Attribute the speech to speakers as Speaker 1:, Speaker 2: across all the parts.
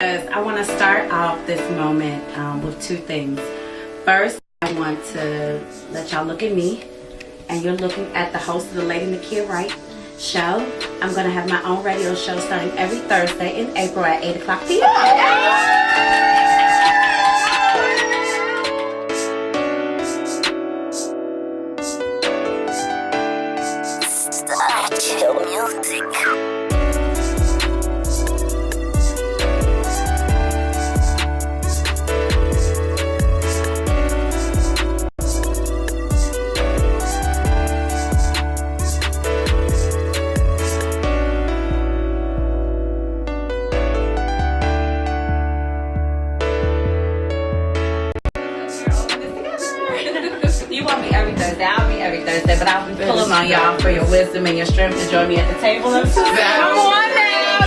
Speaker 1: I want to start off this moment with two things. First, I want to let y'all look at me, and you're looking at the host of the Lady Nakia Wright show. I'm going to have my own radio show starting every Thursday in April at 8 o'clock p.m.
Speaker 2: Chill music.
Speaker 1: You want me every Thursday. I'll be every Thursday, but I'll be pulling on y'all for your wisdom and your strength to join me at the table. Come on now.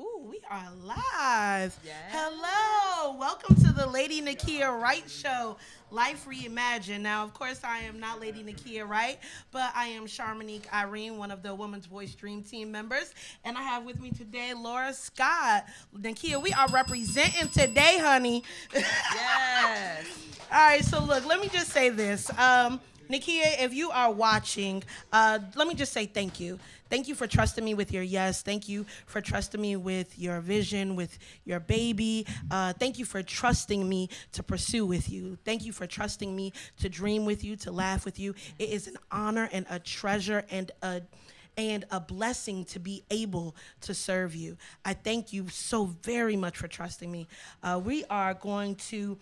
Speaker 3: Ooh, we are live.
Speaker 4: Yes.
Speaker 3: Hello. Welcome to the Lady Nakia Wright Show, Life Reimagined. Now, of course, I am not Lady Nakia Wright, but I am Charminique Irene, one of the Women's Voice Dream Team members. And I have with me today Laura Scott. Nakia, we are representing today, honey.
Speaker 4: Yes.
Speaker 3: All right, so look, let me just say this. Nakia, if you are watching, let me just say thank you. Thank you for trusting me with your yes. Thank you for trusting me with your vision, with your baby. Thank you for trusting me to pursue with you. Thank you for trusting me to dream with you, to laugh with you. It is an honor and a treasure and a blessing to be able to serve you. I thank you so very much for trusting me. We are going to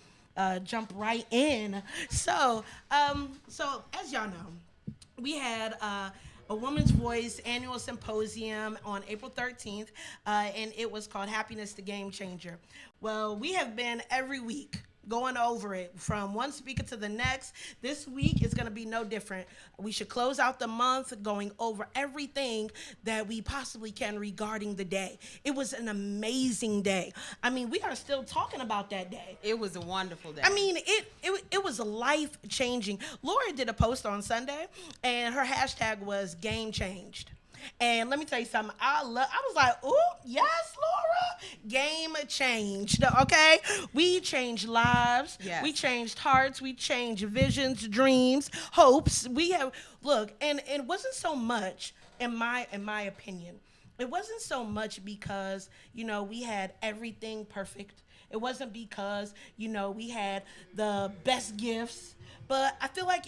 Speaker 3: jump right in. So as y'all know, we had a Woman's Voice annual symposium on April 13th, and it was called Happiness the Game Changer. Well, we have been every week going over it from one speaker to the next. This week is going to be no different. We should close out the month going over everything that we possibly can regarding the day. It was an amazing day. I mean, we are still talking about that day.
Speaker 4: It was a wonderful day.
Speaker 3: I mean, it was life-changing. Laura did a post on Sunday, and her hashtag was game changed. And let me tell you something. I was like, ooh, yes, Laura. Game changed, okay? We changed lives.
Speaker 4: Yes.
Speaker 3: We changed hearts. We changed visions, dreams, hopes. We have, look, and it wasn't so much, in my opinion, it wasn't so much because, we had everything perfect. It wasn't because, we had the best gifts. But I feel like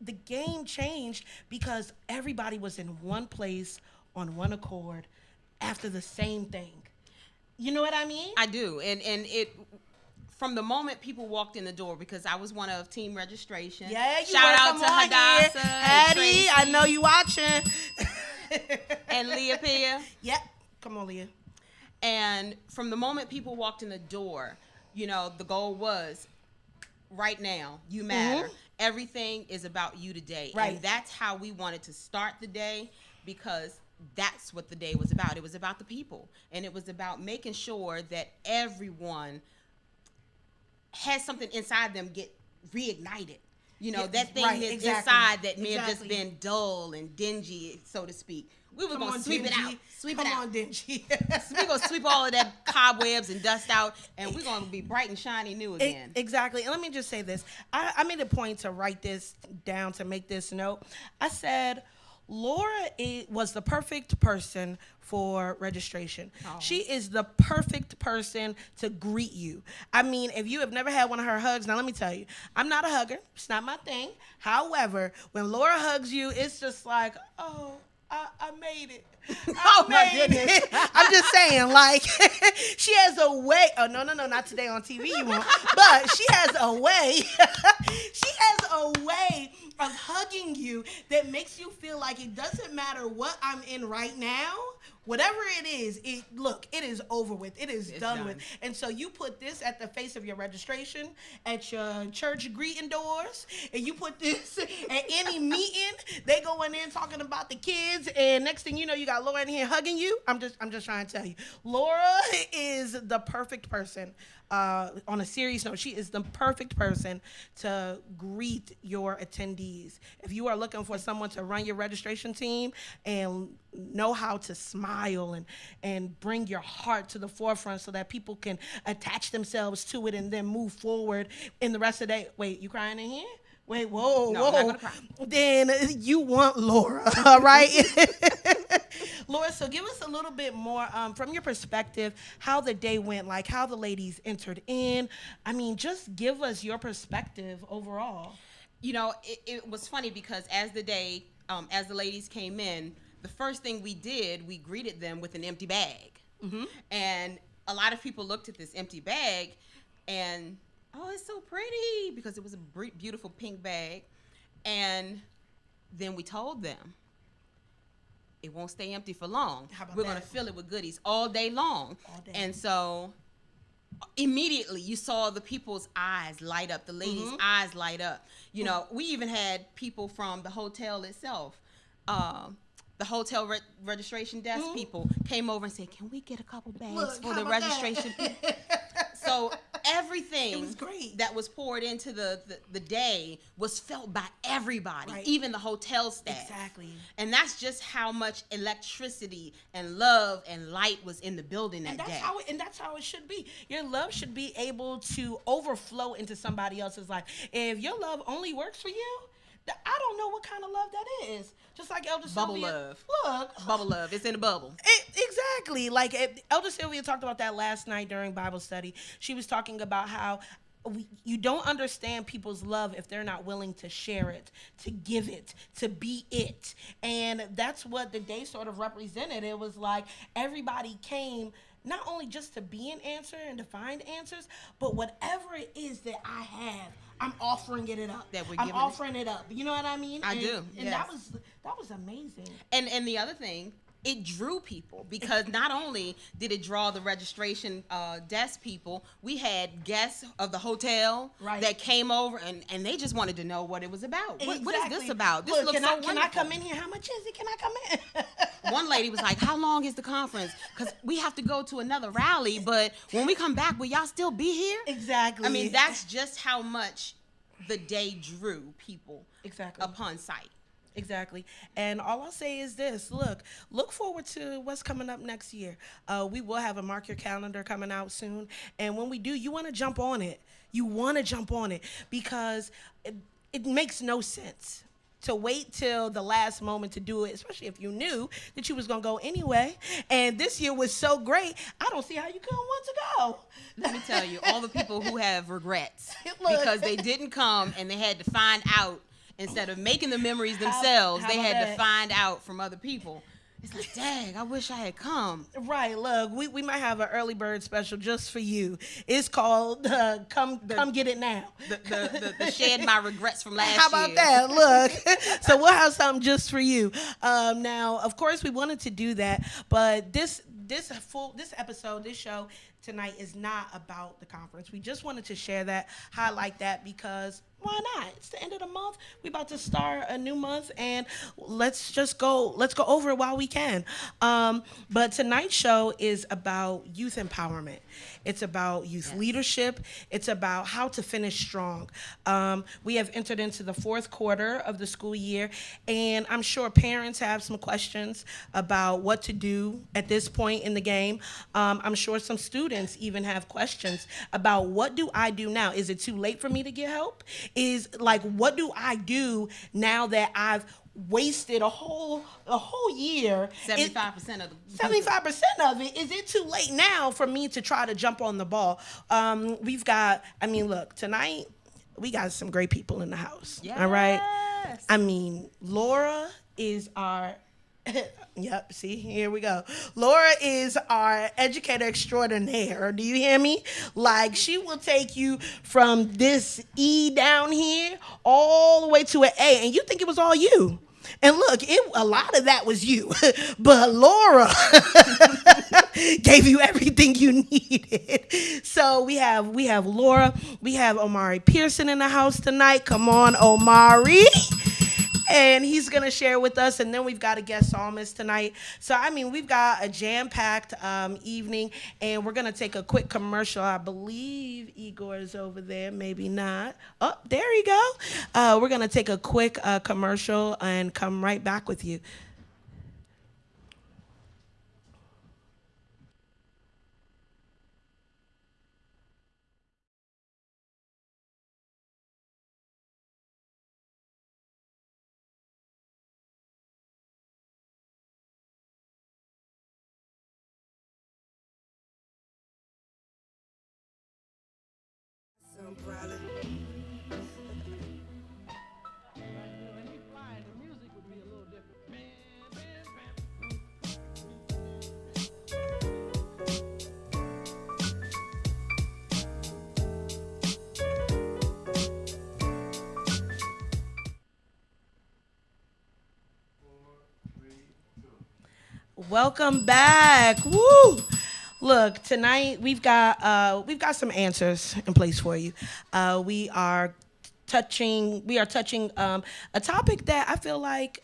Speaker 3: the game changed because everybody was in one place on one accord after the same thing. You know what I mean?
Speaker 4: I do. And it, from the moment people walked in the door, because I was one of team registration.
Speaker 3: Yeah, you
Speaker 4: Shout
Speaker 3: were.
Speaker 4: out
Speaker 3: Come
Speaker 4: to
Speaker 3: on
Speaker 4: Hadassah,
Speaker 3: here.
Speaker 4: and
Speaker 3: Hattie,
Speaker 4: Tracy,
Speaker 3: I know you watching.
Speaker 4: and Leah Pia.
Speaker 3: Yep. Come on, Leah.
Speaker 4: And from the moment people walked in the door, the goal was, right now, you matter.
Speaker 3: Mm-hmm.
Speaker 4: Everything is about you today.
Speaker 3: Right.
Speaker 4: And that's how we wanted to start the day, because that's what the day was about. It was about the people. And it was about making sure that everyone has something inside them get reignited. That thing
Speaker 3: right,
Speaker 4: that's
Speaker 3: exactly.
Speaker 4: inside that may have just
Speaker 3: Exactly.
Speaker 4: been dull and dingy, so to speak. We were going to sweep
Speaker 3: dingy.
Speaker 4: it out. Sweep
Speaker 3: Come
Speaker 4: it out.
Speaker 3: on, dingy.
Speaker 4: We're going to sweep all of that cobwebs and dust out, and we're going to be bright and shiny new again.
Speaker 3: Exactly. And let me just say this. I made a point to write this down, to make this note. I said, Laura was the perfect person for registration. Oh. She is the perfect person to greet you. I mean, if you have never had one of her hugs, now let me tell you, I'm not a hugger. It's not my thing. However, when Laura hugs you, it's just like, oh, I made it.
Speaker 4: My goodness.
Speaker 3: I'm just saying, like, she has a way. Oh, no, not today on TV, you won't. But she has a way. She has a way of hugging you that makes you feel like it doesn't matter what I'm in right now. Whatever it is, it is over with. It's done with. And so you put this at the face of your registration, at your church greeting doors, and you put this at any meeting. They going in talking about the kids, and next thing you know, you got Laura in here hugging you. I'm just trying to tell you, Laura is the perfect person on a serious note, she is the perfect person to greet your attendees. If you are looking for someone to run your registration team and know how to smile and bring your heart to the forefront so that people can attach themselves to it and then move forward in the rest of the day. Wait, you crying in here? Wait, whoa,
Speaker 4: No,
Speaker 3: whoa.
Speaker 4: I'm not gonna cry.
Speaker 3: Then you want Laura, all right? Laura, so give us a little bit more from your perspective, how the day went, like how the ladies entered in. I mean, just give us your perspective overall.
Speaker 4: You know, it was funny because as the ladies came in, the first thing we did, we greeted them with an empty bag. Mm-hmm. And a lot of people looked at this empty bag and, oh, it's so pretty, because it was a beautiful pink bag. And then we told them, it won't stay empty for long. We're going to fill it with goodies all day long. All day. And so immediately you saw the people's eyes light up, the ladies' eyes light up. You know, we even had people from the hotel itself, the hotel registration desk people came over and said, can we get a couple bags for the registration? So everything
Speaker 3: it was great.
Speaker 4: That was poured into the day was felt by everybody, right. Even the hotel staff.
Speaker 3: Exactly.
Speaker 4: And that's just how much electricity and love and light was in the building that day.
Speaker 3: And that's how it should be. Your love should be able to overflow into somebody else's life. If your love only works for you, I don't know what kind of love that is. Just like Elder
Speaker 4: Bubble
Speaker 3: Sylvia.
Speaker 4: Love.
Speaker 3: Look.
Speaker 4: Bubble love. It's in a bubble.
Speaker 3: Exactly. Like Elder Sylvia talked about that last night during Bible study. She was talking about how you don't understand people's love if they're not willing to share it, to give it, to be it. And that's what the day sort of represented. It was like everybody came not only just to be an answer and to find answers, but whatever it is that I have, I'm offering it up. I'm offering it up. You know what I mean?
Speaker 4: I do.
Speaker 3: And
Speaker 4: yes.
Speaker 3: that was amazing.
Speaker 4: And the other thing, it drew people, because not only did it draw the registration desk people, we had guests of the hotel that came over and they just wanted to know what it was about.
Speaker 3: Exactly.
Speaker 4: What is this about? This looks so wonderful.
Speaker 3: Can I come in here? How much is it? Can I come in?
Speaker 4: One lady was like, how long is the conference? Because we have to go to another rally, but when we come back, will y'all still be here?
Speaker 3: Exactly.
Speaker 4: I mean, that's just how much the day drew people upon sight.
Speaker 3: Exactly. And all I'll say is this. Look forward to what's coming up next year. We will have a Mark Your Calendar coming out soon. And when we do, you want to jump on it. You want to jump on it because it makes no sense to wait till the last moment to do it, especially if you knew that you was going to go anyway. And this year was so great, I don't see how you couldn't want to go.
Speaker 4: Let me tell you, all the people who have regrets because they didn't come and they had to find out, instead of making the memories themselves, they had to find out from other people. It's like, dang, I wish I had come.
Speaker 3: Right, look, we might have an early bird special just for you. It's called Come Get It Now.
Speaker 4: The Shed My Regrets from last year.
Speaker 3: How about that? Look, so we'll have something just for you. Now, of course, we wanted to do that, but this episode, this show tonight is not about the conference. We just wanted to share that, highlight that, because why not? It's the end of the month. We're about to start a new month, and let's go over it while we can. But tonight's show is about youth empowerment. It's about youth leadership. It's about how to finish strong. We have entered into the fourth quarter of the school year, and I'm sure parents have some questions about what to do at this point in the game. I'm sure some students even have questions about, what do I do now? Is it too late for me to get help? Is like, what do I do now that I've wasted a whole year?
Speaker 4: 75% of
Speaker 3: it. Is it too late now for me to try to jump on the ball? Look, tonight we got some great people in the house.
Speaker 4: Yes.
Speaker 3: All right. I mean, Laura is our yep, see, here we go. Laura is our educator extraordinaire. Do you hear me? Like, she will take you from this E down here all the way to an A, and you think it was all you. And look, a lot of that was you, but Laura gave you everything you needed. So we have Laura, we have Omari Pearson in the house tonight. Come on, Omari. and he's going to share with us. And then we've got a guest psalmist tonight. So, I mean, we've got a jam-packed evening, and we're going to take a quick commercial. I believe Igor is over there, maybe not. Oh, there you go. We're going to take a quick commercial and come right back with you. Welcome back. Woo! Look, tonight we've got some answers in place for you. We are touching a topic that I feel like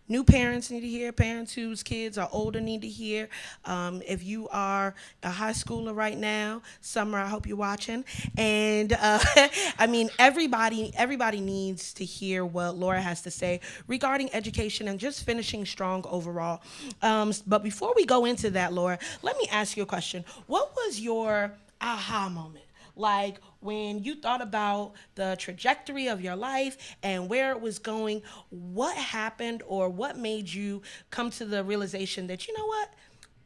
Speaker 3: new parents need to hear, parents whose kids are older need to hear. If you are a high schooler right now, Summer, I hope you're watching. And I mean, everybody needs to hear what Laura has to say regarding education and just finishing strong overall. But before we go into that, Laura, let me ask you a question. What was your aha moment? Like when you thought about the trajectory of your life and where it was going, what happened or what made you come to the realization that, you know what,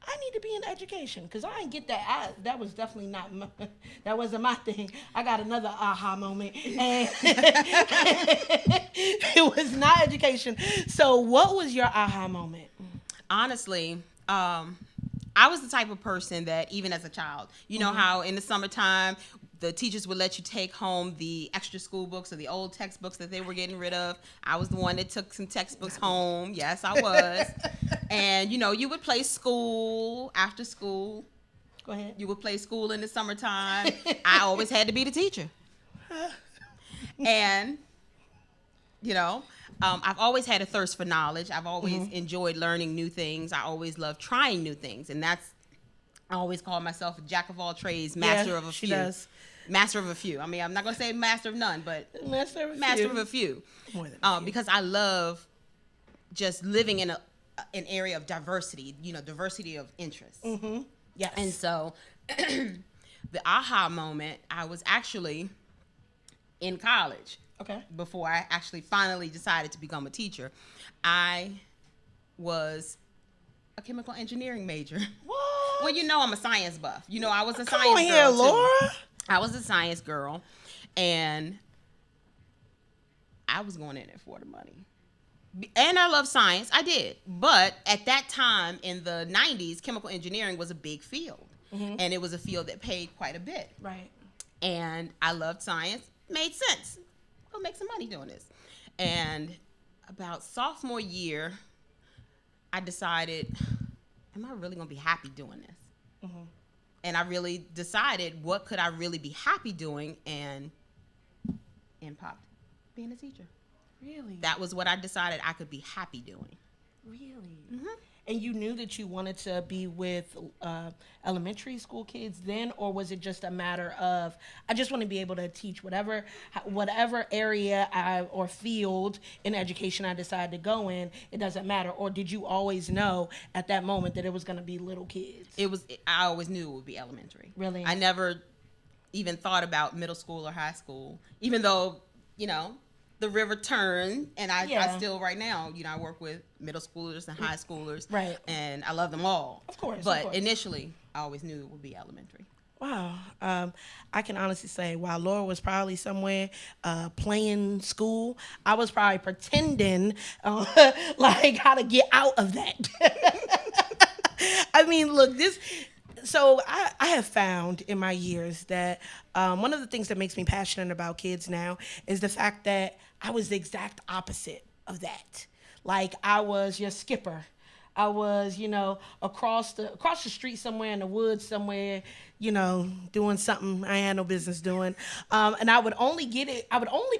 Speaker 3: I need to be in education? Because I didn't get that. That was definitely not, that wasn't my thing. I got another aha moment. And it was not education. So what was your aha moment?
Speaker 4: Honestly, I was the type of person that even as a child, you know how in the summertime, the teachers would let you take home the extra school books or the old textbooks that they were getting rid of. I was the one that took some textbooks home. Yes, I was. And, you know, you would play school after school.
Speaker 3: Go ahead.
Speaker 4: You would play school in the summertime. I always had to be the teacher. And, you know, I've always had a thirst for knowledge. I've always enjoyed learning new things. I always loved trying new things. And I always call myself a jack of all trades, master of a few.
Speaker 3: She does.
Speaker 4: Master of a few. I mean, I'm not going to say master of none, but
Speaker 3: master of
Speaker 4: a few.
Speaker 3: More than a few.
Speaker 4: Because I love just living in an area of diversity, you know, diversity of interests.
Speaker 3: Mm-hmm. Yes.
Speaker 4: And so the aha moment, I was actually in college.
Speaker 3: Okay.
Speaker 4: Before I actually finally decided to become a teacher. I was a chemical engineering major.
Speaker 3: What?
Speaker 4: Well, you know I'm a science buff. You know, I was a
Speaker 3: Come
Speaker 4: science
Speaker 3: on here,
Speaker 4: girl, too.
Speaker 3: Laura.
Speaker 4: I was a science girl, and I was going in it for the money. And I love science. I did. But at that time in the 90s, chemical engineering was a big field. And it was a field that paid quite a bit.
Speaker 3: Right.
Speaker 4: And I loved science. Made sense. Go make some money doing this. And about sophomore year, I decided, am I really going to be happy doing this? And I really decided, what could I really be happy doing? And popped being a teacher.
Speaker 3: Really?
Speaker 4: That was what I decided I could be happy doing.
Speaker 3: Really? And you knew that you wanted to be with elementary school kids then, or was it just a matter of, I just want to be able to teach whatever area or field in education I decide to go in, it doesn't matter? Or did you always know at that moment that it was going to be little kids?
Speaker 4: I always knew it would be elementary.
Speaker 3: Really?
Speaker 4: I never even thought about middle school or high school, even though, you know, the river turned, and I still right now, you know, I work with middle schoolers and high schoolers,
Speaker 3: right? And
Speaker 4: I love them all,
Speaker 3: of course.
Speaker 4: But initially, I always knew it would be elementary.
Speaker 3: Wow, I can honestly say, while Laura was probably somewhere playing school, I was probably pretending like how to get out of that. I mean, look, So I have found in my years that one of the things that makes me passionate about kids now is the fact that I was the exact opposite of that. Like, I was your skipper. I was, you know, across the street somewhere in the woods somewhere, you know, doing something I had no business doing. And I would only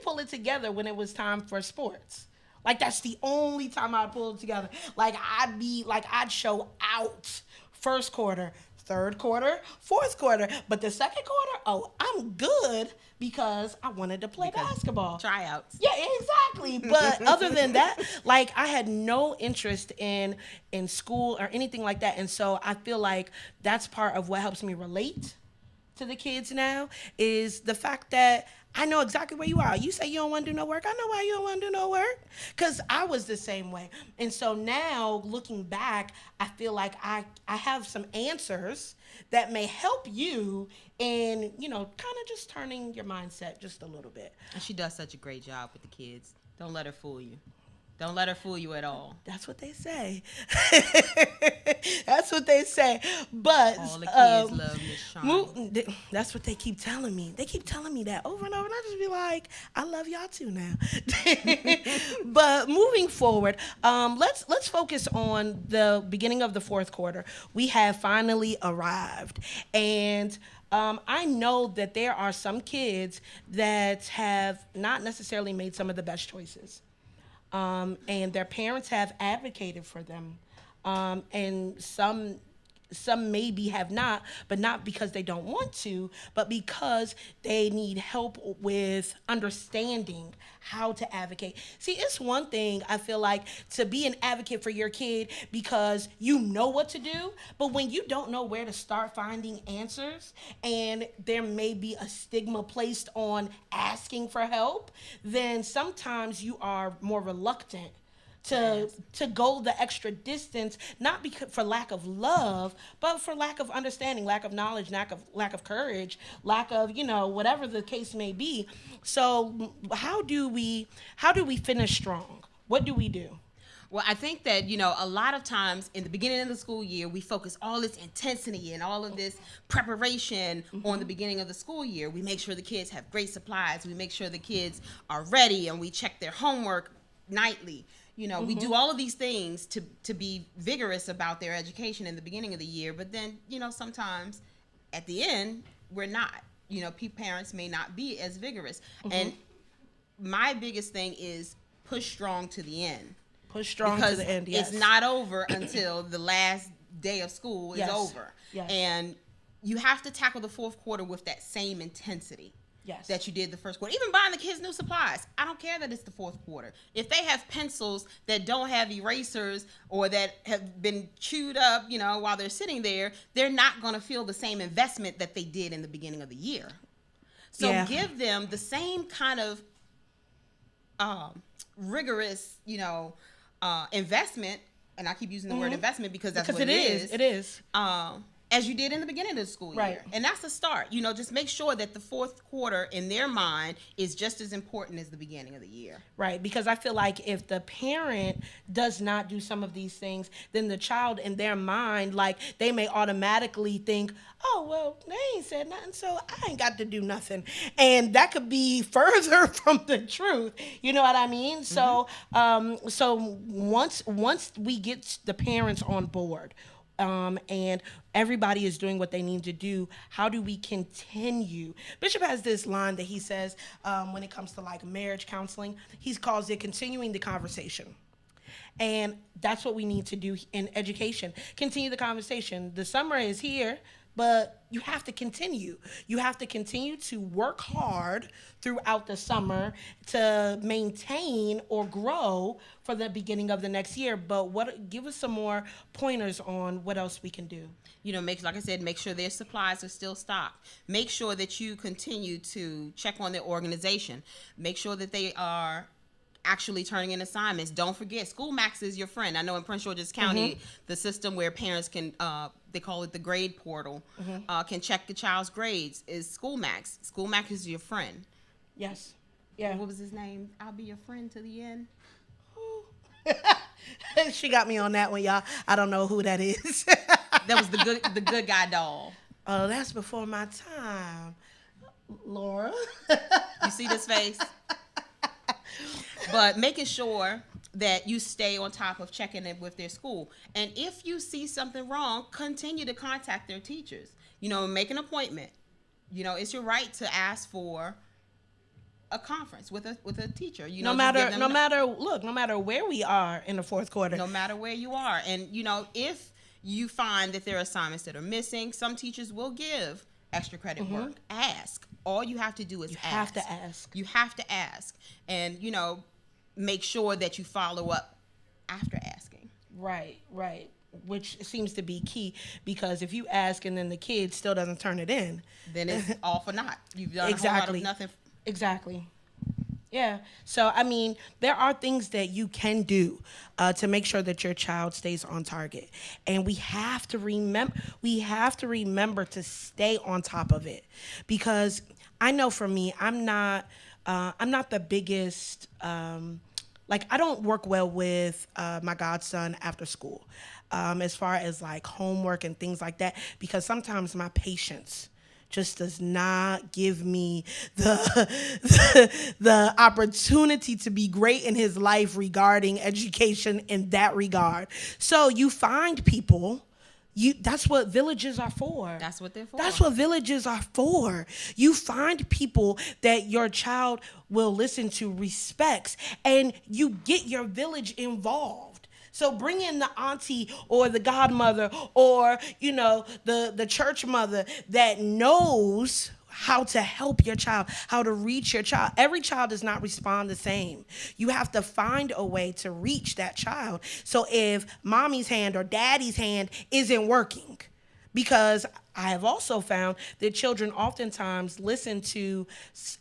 Speaker 3: pull it together when it was time for sports. Like, that's the only time I pull it together. Like, I'd show out first quarter, third quarter, fourth quarter. But the second quarter, oh, I'm good because I wanted to play basketball.
Speaker 4: Tryouts.
Speaker 3: Yeah, exactly. But other than that, like, I had no interest in school or anything like that. And so I feel like that's part of what helps me relate to the kids now, is the fact that I know exactly where you are. You say you don't want to do no work. I know why you don't want to do no work, because I was the same way. And so now, looking back, I feel like I have some answers that may help you in, kind of just turning your mindset just a little bit.
Speaker 4: And she does such a great job with the kids. Don't let her fool you. Don't let her fool you at all.
Speaker 3: That's what they say. That's what they say. But
Speaker 4: all the kids love Miss Charminique.
Speaker 3: That's what they keep telling me. They keep telling me that over and over, and I just be like, I love y'all too now. But moving forward, let's focus on the beginning of the fourth quarter. We have finally arrived, and I know that there are some kids that have not necessarily made some of the best choices. And their parents have advocated for them. And some maybe have not, but not because they don't want to, but because they need help with understanding how to advocate. See, it's one thing, I feel like, to be an advocate for your kid because you know what to do, but when you don't know where to start finding answers, and there may be a stigma placed on asking for help, then sometimes you are more reluctant to go the extra distance, not because for lack of love, but for lack of understanding, lack of knowledge, lack of courage, lack of, whatever the case may be. So how do we finish strong? What do we do?
Speaker 4: Well, I think that, a lot of times in the beginning of the school year, we focus all this intensity and all of this preparation on the beginning of the school year. We make sure the kids have great supplies. We make sure the kids are ready, and we check their homework nightly. We do all of these things to be vigorous about their education in the beginning of the year, but then, sometimes at the end, we're not. Parents may not be as vigorous. And my biggest thing is push strong to the end.
Speaker 3: Push strong to the end, yes.
Speaker 4: It's not over until the last day of school is over.
Speaker 3: Yes.
Speaker 4: And you have to tackle the fourth quarter with that same intensity.
Speaker 3: Yes.
Speaker 4: That you did the first quarter. Even buying the kids new supplies. I don't care that it's the fourth quarter. If they have pencils that don't have erasers or that have been chewed up, while they're sitting there, they're not going to feel the same investment that they did in the beginning of the year. So give them the same kind of rigorous, investment. And I keep using the word investment because that's what it is.
Speaker 3: It is.
Speaker 4: As you did in the beginning of the school year.
Speaker 3: Right.
Speaker 4: And that's a start. Just make sure that the fourth quarter in their mind is just as important as the beginning of the year.
Speaker 3: Right, because I feel like if the parent does not do some of these things, then the child in their mind, like, they may automatically think, oh, well, they ain't said nothing, so I ain't got to do nothing. And that could be further from the truth. You know what I mean? So once we get the parents on board, and everybody is doing what they need to do, how do we continue? Bishop has this line that he says when it comes to like marriage counseling, he calls it continuing the conversation. And that's what we need to do in education. Continue the conversation. The summer is here, but you have to continue. You have to continue to work hard throughout the summer to maintain or grow for the beginning of the next year. But give us some more pointers on what else we can do.
Speaker 4: Make sure their supplies are still stocked. Make sure that you continue to check on their organization. Make sure that they are actually turning in assignments. Don't forget, School Max is your friend. I know in Prince George's County, the system where parents can, they call it the grade portal, can check the child's grades is School Max. School Max is your friend.
Speaker 3: Yes. Yeah.
Speaker 4: What was his name? I'll be your friend to the end.
Speaker 3: She got me on that one, y'all. I don't know who that is.
Speaker 4: That was the good guy doll.
Speaker 3: Oh, that's before my time, Laura.
Speaker 4: You see this face? But making sure that you stay on top of checking it with their school. And if you see something wrong, continue to contact their teachers. Make an appointment. It's your right to ask for a conference with a teacher.
Speaker 3: No matter where we are in the fourth quarter.
Speaker 4: No matter where you are. And, if you find that there are assignments that are missing, some teachers will give extra credit work. Ask. All you have to do is ask.
Speaker 3: You have to ask.
Speaker 4: You have to ask. And, make sure that you follow up after asking.
Speaker 3: Right. Which seems to be key, because if you ask and then the kid still doesn't turn it in,
Speaker 4: then it's all for naught. You've done a whole lot of nothing.
Speaker 3: Exactly. Yeah. So, there are things that you can do to make sure that your child stays on target. And we have to remember to stay on top of it, because I know for me, I'm not the biggest, I don't work well with my godson after school, as far as like homework and things like that, because sometimes my patience just does not give me the opportunity to be great in his life regarding education in that regard. So you find people. That's what villages are for.
Speaker 4: That's what they're for.
Speaker 3: That's what villages are for. You find people that your child will listen to, respects, and you get your village involved. So bring in the auntie or the godmother or, the church mother that knows how to help your child, how to reach your child. Every child does not respond the same. You have to find a way to reach that child. So if mommy's hand or daddy's hand isn't working, because I have also found that children oftentimes listen to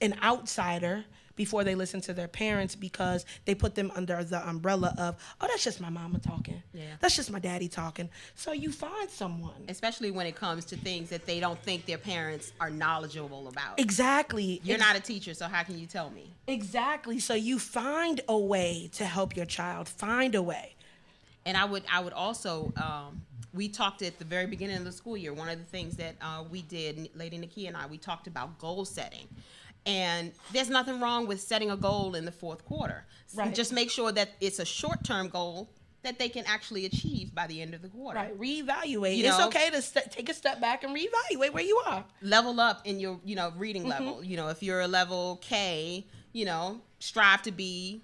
Speaker 3: an outsider before they listen to their parents, because they put them under the umbrella of, oh, that's just my mama talking. Yeah. That's just my daddy talking. So you find someone.
Speaker 4: Especially when it comes to things that they don't think their parents are knowledgeable about.
Speaker 3: Exactly.
Speaker 4: You're not a teacher, so how can you tell me?
Speaker 3: Exactly. So you find a way to help your child. Find a way.
Speaker 4: And I would also, we talked at the very beginning of the school year, one of the things that we did, Lady Nakia and I, we talked about goal setting. And there's nothing wrong with setting a goal in the fourth quarter.
Speaker 3: Right.
Speaker 4: Just make sure that it's a short-term goal that they can actually achieve by the end of the quarter.
Speaker 3: Right. Reevaluate. It's okay to take a step back and reevaluate where you are.
Speaker 4: Level up in your, reading level. If you're a level K, strive to be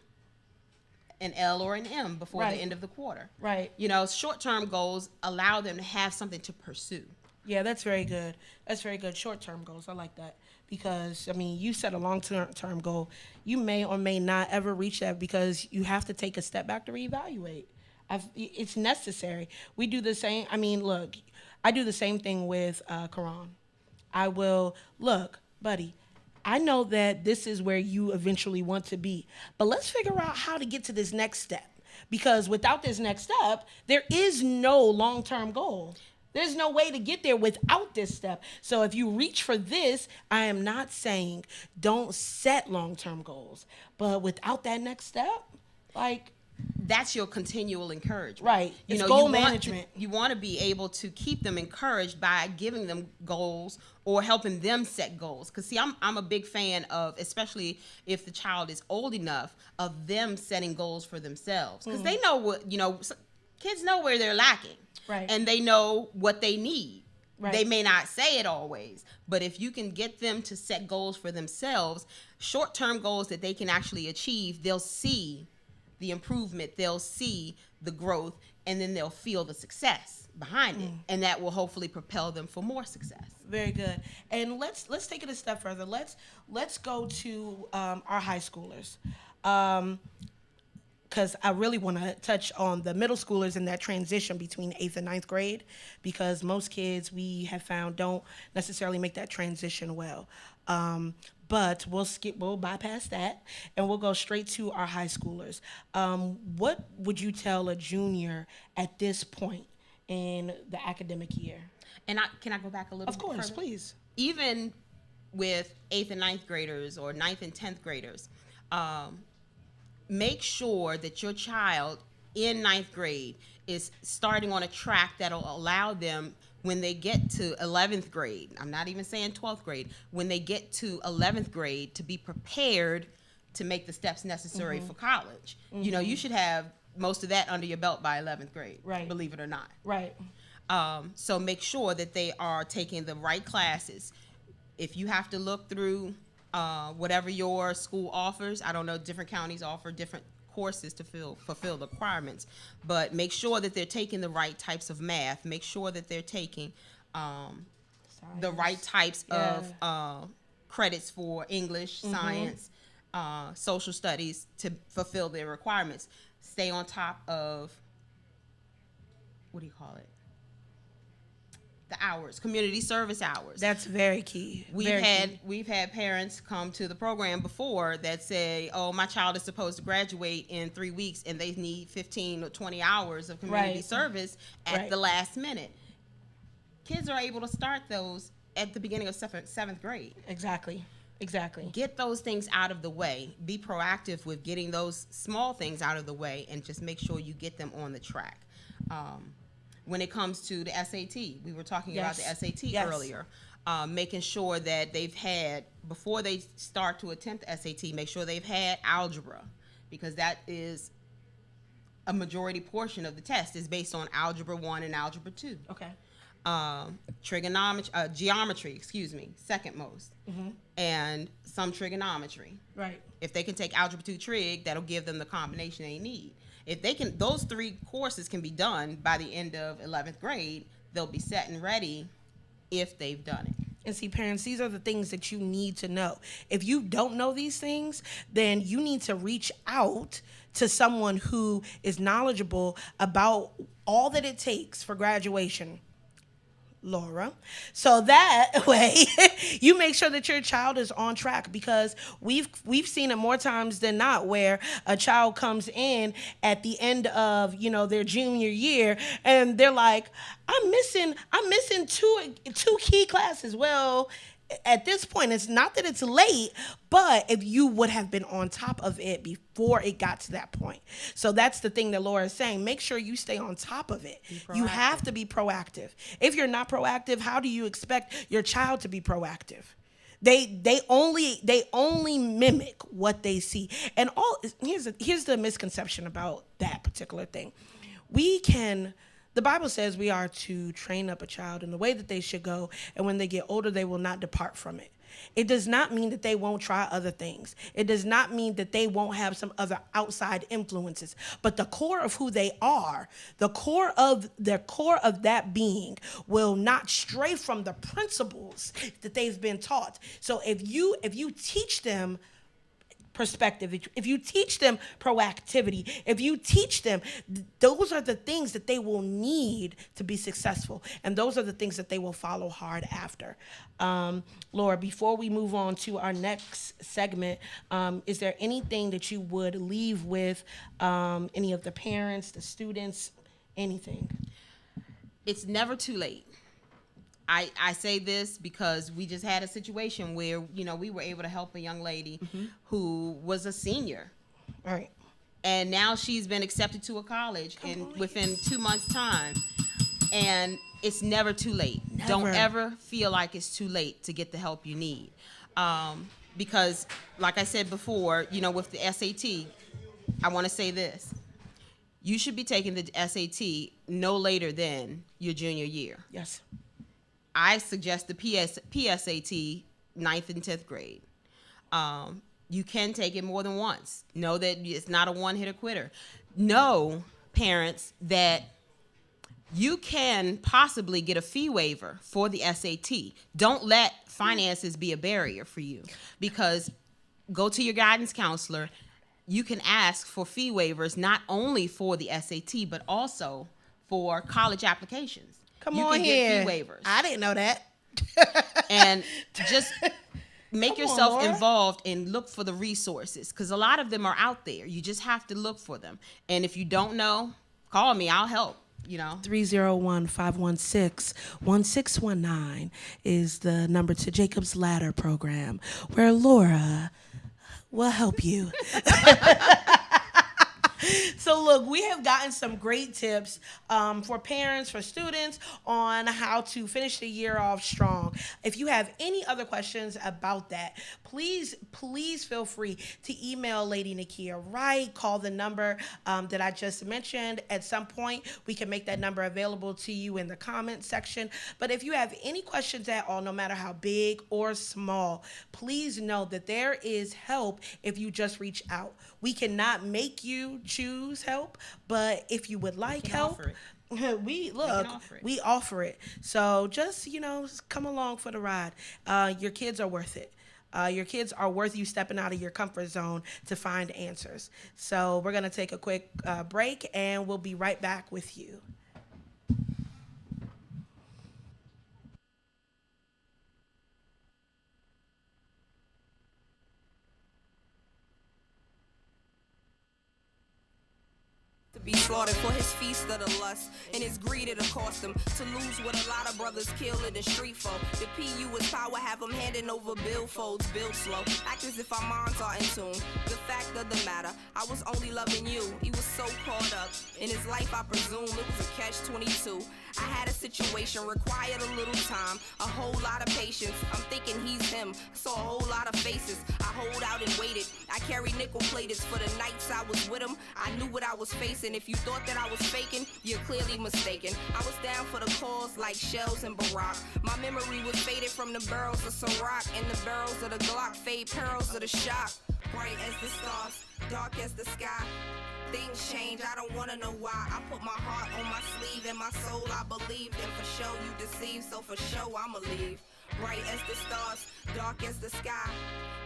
Speaker 4: an L or an M before the end of the quarter.
Speaker 3: Right.
Speaker 4: Short-term goals allow them to have something to pursue.
Speaker 3: Yeah, that's very good. That's very good. Short-term goals. I like that. Because, you set a long-term goal. You may or may not ever reach that, because you have to take a step back to reevaluate. It's necessary. We do the same. Look, I do the same thing with Quran. I will, look, buddy, I know that this is where you eventually want to be, but let's figure out how to get to this next step. Because without this next step, there is no long-term goal. There's no way to get there without this step. So if you reach for this, I am not saying don't set long-term goals. But without that next step,
Speaker 4: that's your continual encouragement.
Speaker 3: Right. It's goal management.
Speaker 4: You want to be able to keep them encouraged by giving them goals or helping them set goals. Because, see, I'm a big fan of, especially if the child is old enough, of them setting goals for themselves. Because they know what, kids know where they're lacking.
Speaker 3: Right.
Speaker 4: And they know what they need.
Speaker 3: Right.
Speaker 4: They may not say it always, but if you can get them to set goals for themselves, short-term goals that they can actually achieve, they'll see the improvement, they'll see the growth, and then they'll feel the success behind it, and that will hopefully propel them for more success.
Speaker 3: Very good. And let's take it a step further. Let's go to our high schoolers. Because I really want to touch on the middle schoolers and that transition between 8th and 9th grade, because most kids we have found don't necessarily make that transition well. But we'll bypass that, and we'll go straight to our high schoolers. What would you tell a junior at this point in the academic year?
Speaker 4: And can I go back a little bit further?
Speaker 3: Of course, please.
Speaker 4: Even with 8th and 9th graders or 9th and 10th graders, make sure that your child in 9th grade is starting on a track that'll allow them, when they get to 11th grade, I'm not even saying 12th grade, when they get to 11th grade, to be prepared to make the steps necessary for college. You should have most of that under your belt by 11th grade,
Speaker 3: right?
Speaker 4: Believe it or not.
Speaker 3: Right.
Speaker 4: So make sure that they are taking the right classes. If you have to look through whatever your school offers. I don't know, different counties offer different courses to fulfill the requirements, but make sure that they're taking the right types of math. Make sure that they're taking the right types of credits for English, science, social studies to fulfill their requirements. Stay on top of, what do you call it? The hours, community service hours.
Speaker 3: That's very key.
Speaker 4: We've had parents come to the program before that say, "Oh, my child is supposed to graduate in 3 weeks, and they need 15 or 20 hours of community service at the last minute." Kids are able to start those at the beginning of seventh grade.
Speaker 3: Exactly.
Speaker 4: Get those things out of the way. Be proactive with getting those small things out of the way, and just make sure you get them on the track. When it comes to the SAT, we were talking about the SAT earlier. Making sure that they've had, before they start to attempt the SAT, make sure they've had algebra, because that is a majority portion of the test is based on Algebra 1 and Algebra 2.
Speaker 3: Okay.
Speaker 4: Geometry, second most, and some trigonometry.
Speaker 3: Right.
Speaker 4: If they can take Algebra 2 trig, that'll give them the combination they need. If they can, those 3 courses can be done by the end of 11th grade, they'll be set and ready if they've done it.
Speaker 3: And see, parents, these are the things that you need to know. If you don't know these things, then you need to reach out to someone who is knowledgeable about all that it takes for graduation, Laura. So that way you make sure that your child is on track, because we've seen it more times than not where a child comes in at the end of, their junior year and they're like, I'm missing two key classes. Well, at this point, it's not that it's late, but if you would have been on top of it before it got to that point. So that's the thing that Laura is saying. Make sure you stay on top of it. You have to be proactive. If you're not proactive, how do you expect your child to be proactive? They only mimic what they see. And here's the misconception about that particular thing. The Bible says we are to train up a child in the way that they should go, and when they get older, they will not depart from it. It does not mean that they won't try other things. It does not mean that they won't have some other outside influences. But the core of who they are, the core of that being will not stray from the principles that they've been taught. So if you teach them perspective, if you teach them proactivity, if you teach them, those are the things that they will need to be successful, and those are the things that they will follow hard after. Laura, before we move on to our next segment, is there anything that you would leave with any of the parents, the students, anything?
Speaker 4: It's never too late. I say this because we just had a situation where, we were able to help a young lady who was a senior.
Speaker 3: Right.
Speaker 4: And now she's been accepted to a college within 2 months' time. And it's never too late.
Speaker 3: Never.
Speaker 4: Don't ever feel like it's too late to get the help you need. Because, like I said before, with the SAT, I want to say this. You should be taking the SAT no later than your junior year.
Speaker 3: Yes.
Speaker 4: I suggest the PSAT 9th and 10th grade. You can take it more than once. Know that it's not a one-hitter quitter. Know, parents, that you can possibly get a fee waiver for the SAT. Don't let finances be a barrier for you, because go to your guidance counselor. You can ask for fee waivers not only for the SAT, but also for college applications.
Speaker 3: Come
Speaker 4: you
Speaker 3: on
Speaker 4: can
Speaker 3: here.
Speaker 4: Get fee waivers.
Speaker 3: I didn't know that.
Speaker 4: And just make yourself
Speaker 3: Laura.
Speaker 4: involved and look for the resources, because a lot of them are out there. You just have to look for them. And if you don't know, call me. I'll help.
Speaker 3: 301-516-1619 is the number to Jacob's Ladder program, where Laura will help you. So look, we have gotten some great tips for parents, for students on how to finish the year off strong. If you have any other questions about that, please feel free to email Lady Nakia Wright. Call the number that I just mentioned. At some point, we can make that number available to you in the comment section. But if you have any questions at all, no matter how big or small, please know that there is help if you just reach out. We cannot make you choose help, but if you would like help, we offer it. So just, come along for the ride. Your kids are worth it. Your kids are worth you stepping out of your comfort zone to find answers. So we're going to take a quick break, and we'll be right back with you.
Speaker 5: Be slaughtered for his feast of the lust, and his greed it'll cost him to lose what a lot of brothers kill in the street for. The PU is power, have him handing over billfolds, build slow, act as if our minds are in tune. The fact of the matter, I was only loving you. He was so caught up in his life, I presume it was a catch-22. I had a situation, required a little time, a whole lot of patience. I'm thinking he's him, saw a whole lot of faces. I hold out and waited. I carried nickel plateds for the nights I was with him. I knew what I was facing. If you thought that I was faking, you're clearly mistaken. I was down for the cause like shells and Barack. My memory was faded from the barrels of Ciroc, and the barrels of the Glock fade perils of the shock. Bright as the stars, dark as the sky. Things change, I don't wanna know why. I put my heart on my sleeve and my soul I believed. And for sure you deceived, so for sure I'ma leave. Bright as the stars, dark as the sky.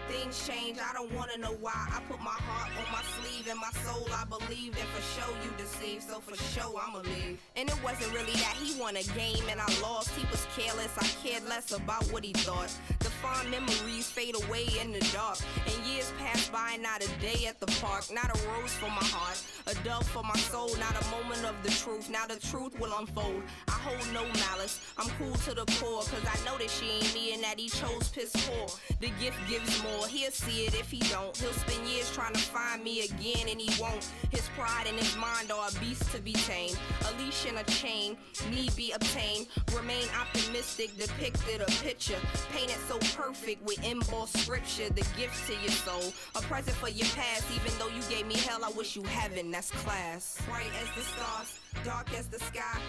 Speaker 5: Things change, I don't wanna know why. I put my heart on my sleeve and my soul I believed. And for sure you deceived, so for sure I'ma leave. And it wasn't really that he won a game and I lost. He was careless, I cared less about what he thought. The fond memories fade away in the dark, and years pass by, not a day at the park. Not a rose for my heart, a dove for my soul. Not a moment of the truth, now the truth will unfold. I hold no malice, I'm cool to the core, cause I know that she ain't me and that he chose piss poor. The gift gives more, he'll see it if he don't. He'll spend years trying to find me again and he won't. His pride and his mind are a beast to be tamed. A leash and a chain, need be obtained. Remain optimistic, depicted a picture, painted so perfect with embossed scripture. The gift to your soul, a present for your past. Even though you gave me hell, I wish you heaven, that's class. Bright as the stars, dark as the sky.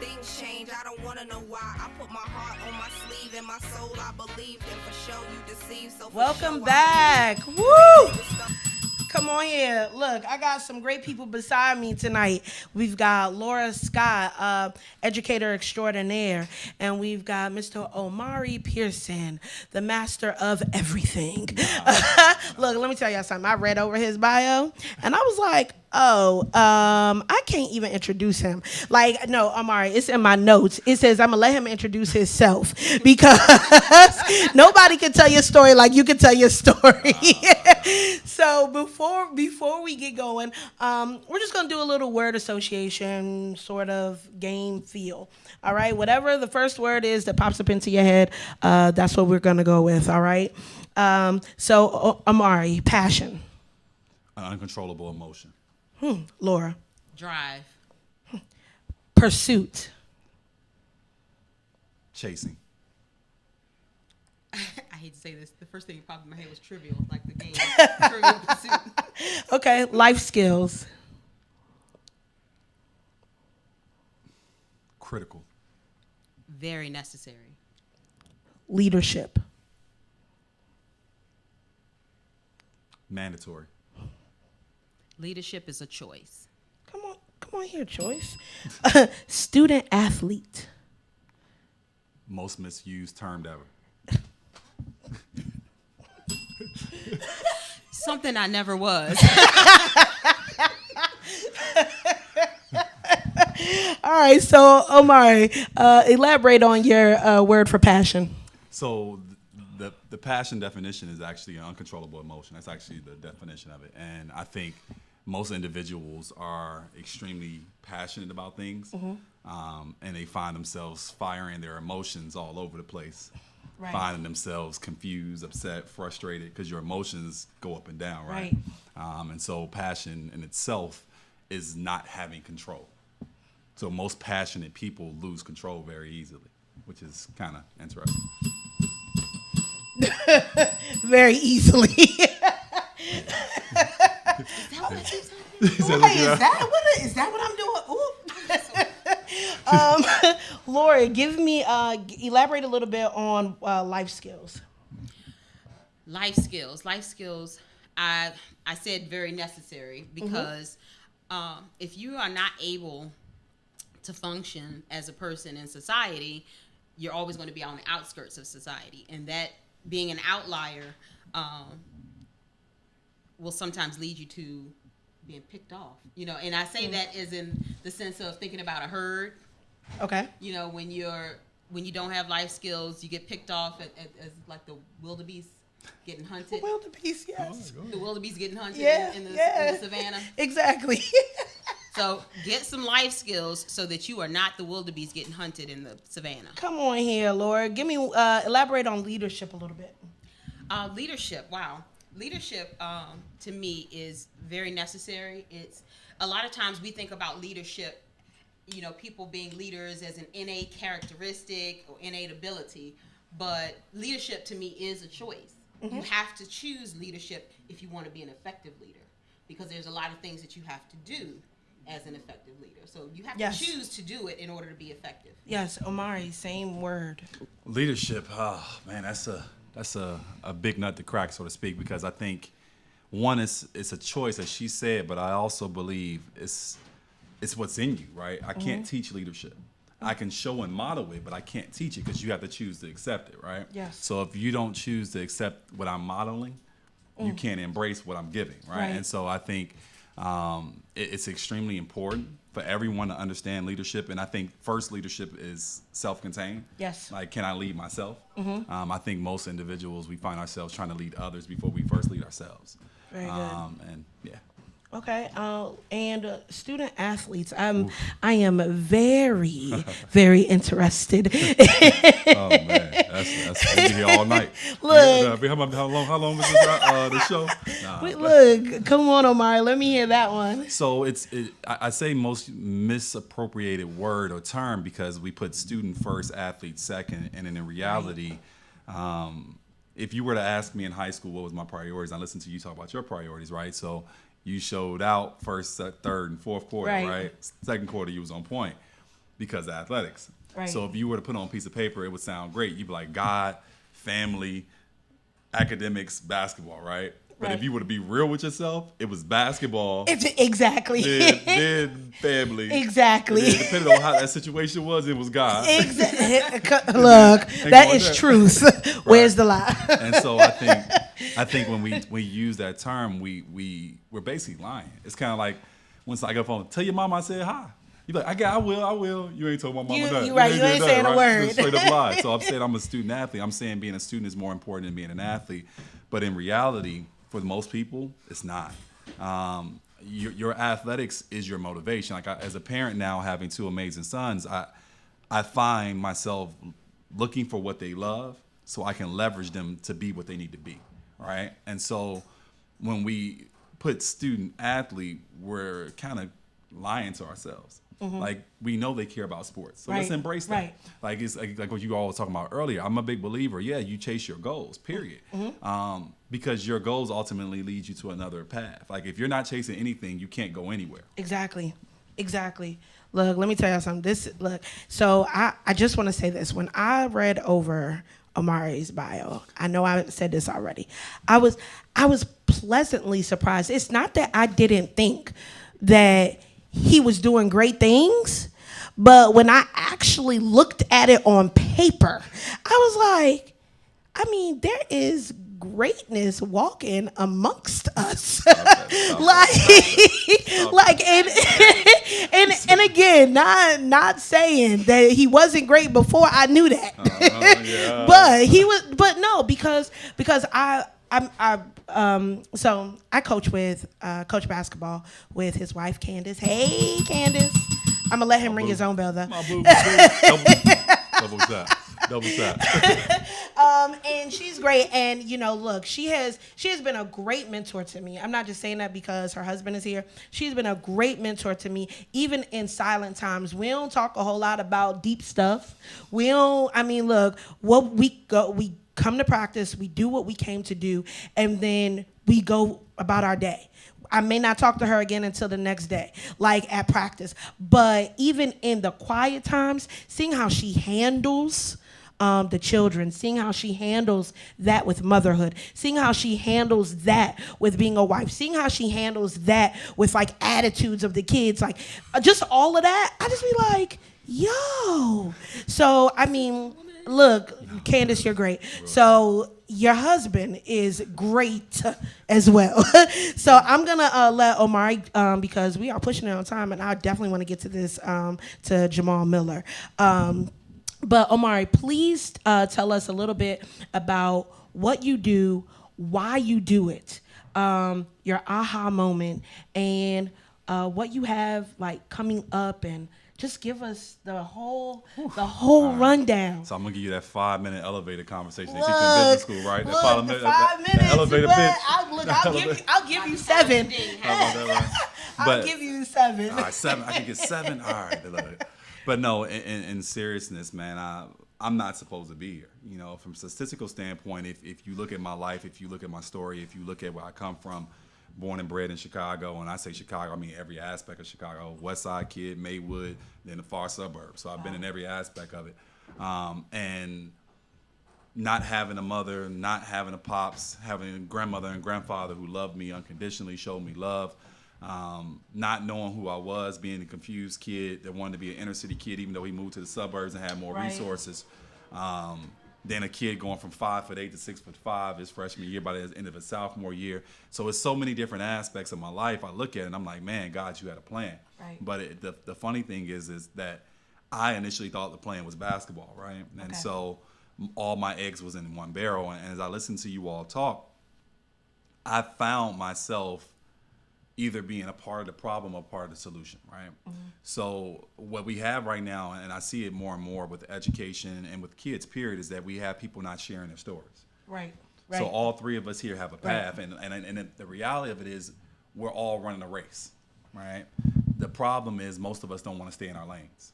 Speaker 5: Things change, I don't wanna know why. I put my heart on my sleeve and my soul I believed. And for sure you deceived, so for
Speaker 3: Welcome
Speaker 5: sure
Speaker 3: back. Woo! Come on here. Look, I got some great people beside me tonight. We've got Laura Scott, educator extraordinaire, and we've got Mr. Omari Pearson, the master of everything. Look, let me tell y'all something. I read over his bio, and I was like, I can't even introduce him. Like, no, Omari, it's in my notes. It says I'm gonna let him introduce himself because nobody can tell your story like you can tell your story. So before we get going, we're just gonna do a little word association sort of game feel. All right, whatever the first word is that pops up into your head, that's what we're gonna go with. All right. So Omari, passion.
Speaker 6: An uncontrollable emotion.
Speaker 3: Laura.
Speaker 4: Drive.
Speaker 3: Pursuit.
Speaker 6: Chasing.
Speaker 4: I hate to say this. The first thing that popped in my head was trivial, like the game. Trivial Pursuit.
Speaker 3: Okay, life skills.
Speaker 6: Critical.
Speaker 4: Very necessary.
Speaker 3: Leadership.
Speaker 6: Mandatory.
Speaker 4: Leadership is a choice.
Speaker 3: Come on here, Joyce. Student athlete.
Speaker 6: Most misused term ever.
Speaker 4: Something I never was.
Speaker 3: All right, so Omari, elaborate on your word for passion.
Speaker 6: So the passion definition is actually an uncontrollable emotion. That's actually the definition of it. And I think most individuals are extremely passionate about things, and they find themselves firing their emotions all over the place, finding themselves confused, upset, frustrated, because your emotions go up and down, right? And so passion in itself is not having control. So most passionate people lose control very easily, which is kind of interesting.
Speaker 3: Very easily. Is that what I'm doing? Ooh. Lori, elaborate a little bit on life skills.
Speaker 4: Life skills. I said very necessary because if you are not able to function as a person in society, you're always going to be on the outskirts of society, and that being an outlier will sometimes lead you to being picked off. And I say that is in the sense of thinking about a herd.
Speaker 3: Okay.
Speaker 4: When you don't have life skills, you get picked off as like the wildebeest getting hunted.
Speaker 3: The wildebeest, yes.
Speaker 4: The wildebeest getting hunted in the savannah.
Speaker 3: Exactly.
Speaker 4: So get some life skills so that you are not the wildebeest getting hunted in the savannah.
Speaker 3: Come on here, Laura. Elaborate on leadership a little bit.
Speaker 4: Leadership, wow. Leadership to me is very necessary. It's a lot of times we think about leadership, people being leaders as an innate characteristic or innate ability, but leadership to me is a choice. Mm-hmm. You have to choose leadership if you want to be an effective leader, because there's a lot of things that you have to do as an effective leader. So you have to choose to do it in order to be effective.
Speaker 3: Yes, Omari, same word.
Speaker 6: Leadership, man, that's a big nut to crack, so to speak, because I think one it's a choice, as she said, but I also believe it's what's in you, right? I can't teach leadership. I can show and model it, but I can't teach it because you have to choose to accept it, right?
Speaker 3: Yes.
Speaker 6: So if you don't choose to accept what I'm modeling, you can't embrace what I'm giving, right? And so I think it's extremely important for everyone to understand leadership. And I think first leadership is self-contained.
Speaker 3: Yes.
Speaker 6: Like, can I lead myself? I think most individuals, we find ourselves trying to lead others before we first lead ourselves.
Speaker 3: Very good.
Speaker 6: And yeah.
Speaker 3: Okay, and student athletes, I am very, very interested.
Speaker 6: Oh man, that's we'll be here all night.
Speaker 3: Look,
Speaker 6: how long is this show?
Speaker 3: Look, come on, Omari, let me hear that one.
Speaker 6: So I say most misappropriated word or term because we put student first, athlete second, and in reality, if you were to ask me in high school what was my priorities, I listened to you talk about your priorities, right? So you showed out first, third, and fourth quarter, right? Second quarter, you was on point because of athletics.
Speaker 3: Right.
Speaker 6: So if you were to put on a piece of paper, it would sound great. You'd be like God, family, academics, basketball, right? But if you were to be real with yourself, it was basketball.
Speaker 3: Exactly.
Speaker 6: Then family.
Speaker 3: Exactly.
Speaker 6: Then, depending on how that situation was, it was God.
Speaker 3: Look, that is truth. Where's the lie?
Speaker 6: And so I think when we use that term, we're basically lying. It's kind of like when I get phone, tell your mom I said hi. You're like, I will. You ain't told my mama that.
Speaker 3: You right. You ain't saying a word.
Speaker 6: It's a straight up lie. So I'm saying I'm a student athlete. I'm saying being a student is more important than being an athlete. But in reality, for most people, it's not. Your athletics is your motivation. Like as a parent now, having two amazing sons, I find myself looking for what they love so I can leverage them to be what they need to be, right? And so when we put student athlete, we're kind of lying to ourselves. Like we know they care about sports, so let's embrace that. Right. Like it's like what you all was talking about earlier. I'm a big believer. Yeah, you chase your goals, period. Because your goals ultimately lead you to another path. Like if you're not chasing anything, you can't go anywhere.
Speaker 3: Exactly. Look, let me tell you something. So I just want to say this. When I read over Omari's bio, I know I said this already. I was pleasantly surprised. It's not that I didn't think that he was doing great things, but when I actually looked at it on paper, I was like, I mean, there is greatness walking amongst us. And again, not saying that he wasn't great before I knew that. But he was, but no, because so I coach basketball with his wife Candace. Hey Candace, I'm gonna let him ring his own bell though.
Speaker 6: My boo. Double tap.
Speaker 3: And she's great. And look, she has been a great mentor to me. I'm not just saying that because her husband is here. She's been a great mentor to me, even in silent times. We don't talk a whole lot about deep stuff. Look, we come to practice, we do what we came to do, and then we go about our day. I may not talk to her again until the next day, like at practice. But even in the quiet times, seeing how she handles the children, seeing how she handles that with motherhood, seeing how she handles that with being a wife, seeing how she handles that with like attitudes of the kids, like just all of that, I just be like, yo. So, look, Candace, you're great. So your husband is great as well. So I'm gonna let Omari, because we are pushing it on time, and I definitely want to get to this to Jamaal Miller. But Omari, please tell us a little bit about what you do, why you do it, your aha moment, and what you have like coming up, and just give us the whole rundown.
Speaker 6: So I'm gonna give you that 5-minute elevator conversation they teach you in business school, right?
Speaker 3: Look, 5 minutes.
Speaker 6: That elevator pitch.
Speaker 3: I'll give you 7. I'll
Speaker 6: But-
Speaker 3: give you 7.
Speaker 6: All right, 7. I can get 7. All right. But no, in seriousness, man, I'm not supposed to be here. From a statistical standpoint, if you look at my life, if you look at my story, if you look at where I come from, born and bred in Chicago, and I say Chicago, I mean every aspect of Chicago. West Side kid, Maywood, then the far suburbs. So I've been in every aspect of it. And not having a mother, not having a pops, having a grandmother and grandfather who loved me unconditionally, showed me love. Not knowing who I was, being a confused kid that wanted to be an inner city kid, even though he moved to the suburbs and had more resources. Then a kid going from 5'8" to 6'5" his freshman year by the end of his sophomore year. So it's so many different aspects of my life. I look at it and I'm like, man, God, you had a plan.
Speaker 3: Right.
Speaker 6: But the funny thing is that I initially thought the plan was basketball, right? And so all my eggs was in one barrel. And as I listened to you all talk, I found myself either being a part of the problem or part of the solution, right? Mm-hmm. So what we have right now, and I see it more and more with education and with kids, period, is that we have people not sharing their stories.
Speaker 3: Right.
Speaker 6: So all three of us here have a path, and the reality of it is we're all running a race, right? The problem is most of us don't want to stay in our lanes,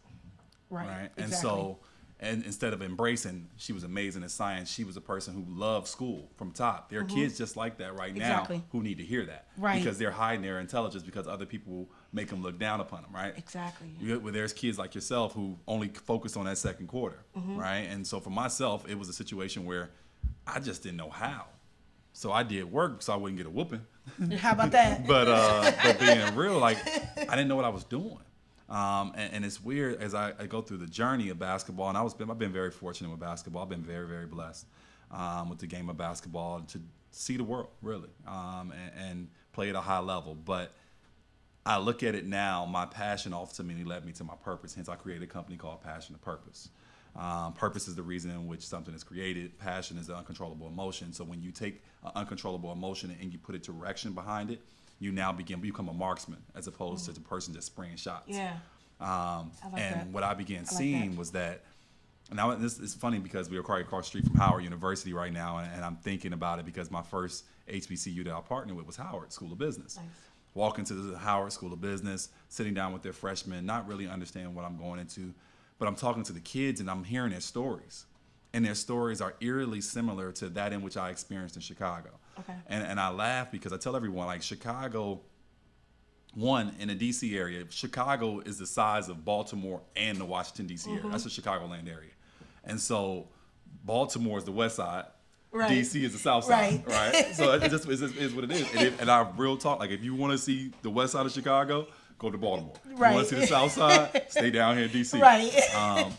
Speaker 6: right?
Speaker 3: Exactly.
Speaker 6: And so, and instead of embracing, she was amazing in science, she was a person who loved school from top. There are kids just like that right now who need to hear that, because they're hiding their intelligence because other people make them look down upon them, right?
Speaker 3: Exactly.
Speaker 6: Well, there's kids like yourself who only focused on that second quarter, right? And so for myself, it was a situation where I just didn't know how. So I did work so I wouldn't get a whooping.
Speaker 3: How about that?
Speaker 6: But being real, like, I didn't know what I was doing. And it's weird as I go through the journey of basketball, and I've been very fortunate with basketball. I've been very, very blessed with the game of basketball to see the world, really, and play at a high level. But I look at it now, my passion ultimately led me to my purpose. Hence, I created a company called Passion to Purpose. Purpose is the reason in which something is created. Passion is the uncontrollable emotion. So when you take an uncontrollable emotion and you put a direction behind it, you now become a marksman as opposed to the person just spraying shots.
Speaker 3: Yeah.
Speaker 6: What I began seeing was that, now this is funny because we are quite across the street from Howard University right now, and I'm thinking about it because my first HBCU that I partnered with was Howard School of Business. Nice. Walking to the Howard School of Business, sitting down with their freshmen, not really understanding what I'm going into, but I'm talking to the kids and I'm hearing their stories. And their stories are eerily similar to that in which I experienced in Chicago. Okay. And I laugh because I tell everyone, like, Chicago, one, in the D.C. area, Chicago is the size of Baltimore and the Washington, D.C. area. That's the Chicagoland area. And so Baltimore is the west side. Right. D.C. is the south side. Right? So it just is what it is. And I real talk, like, if you want to see the west side of Chicago, go to Baltimore.
Speaker 3: Right.
Speaker 6: You want to see the south side, stay down here in D.C.
Speaker 3: Right.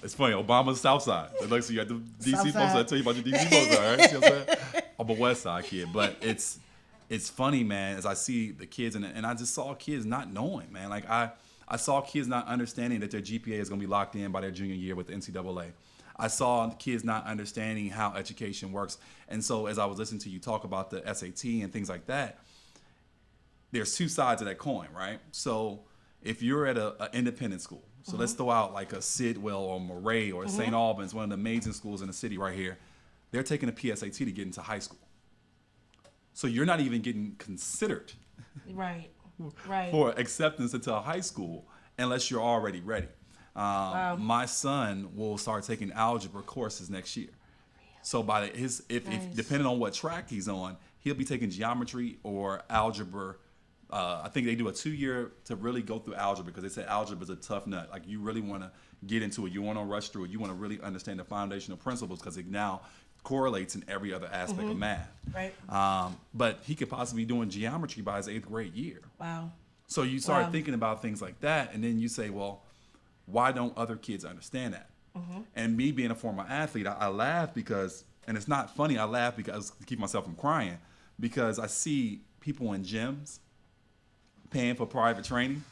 Speaker 6: It's funny, Obama's south side. So you got the D.C. folks, I'll tell you about the D.C. folks, all right? See what I'm saying? I'm a west side kid. But it's funny, man, as I see the kids, and I just saw kids not knowing, man. Like, I saw kids not understanding that their GPA is going to be locked in by their junior year with the NCAA. I saw kids not understanding how education works. And so as I was listening to you talk about the SAT and things like that, there's two sides of that coin, right? So if you're at an independent school, so let's throw out like a Sidwell or Moray or St. Albans, one of the amazing schools in the city right here, they're taking a PSAT to get into high school. So you're not even getting considered
Speaker 3: Right.
Speaker 6: for acceptance into high school unless you're already ready. My son will start taking algebra courses next year. So by if depending on what track he's on, he'll be taking geometry or algebra. I think they do a 2-year to really go through algebra because they say algebra is a tough nut. Like you really want to get into it. You want to rush through it. You want to really understand the foundational principles because it now correlates in every other aspect of math.
Speaker 3: Right.
Speaker 6: But he could possibly be doing geometry by his 8th grade year.
Speaker 3: Wow.
Speaker 6: So you start thinking about things like that, and then you say, well, why don't other kids understand that? And me being a former athlete, I laugh because, and it's not funny, I laugh because to keep myself from crying, because I see people in gyms paying for private training,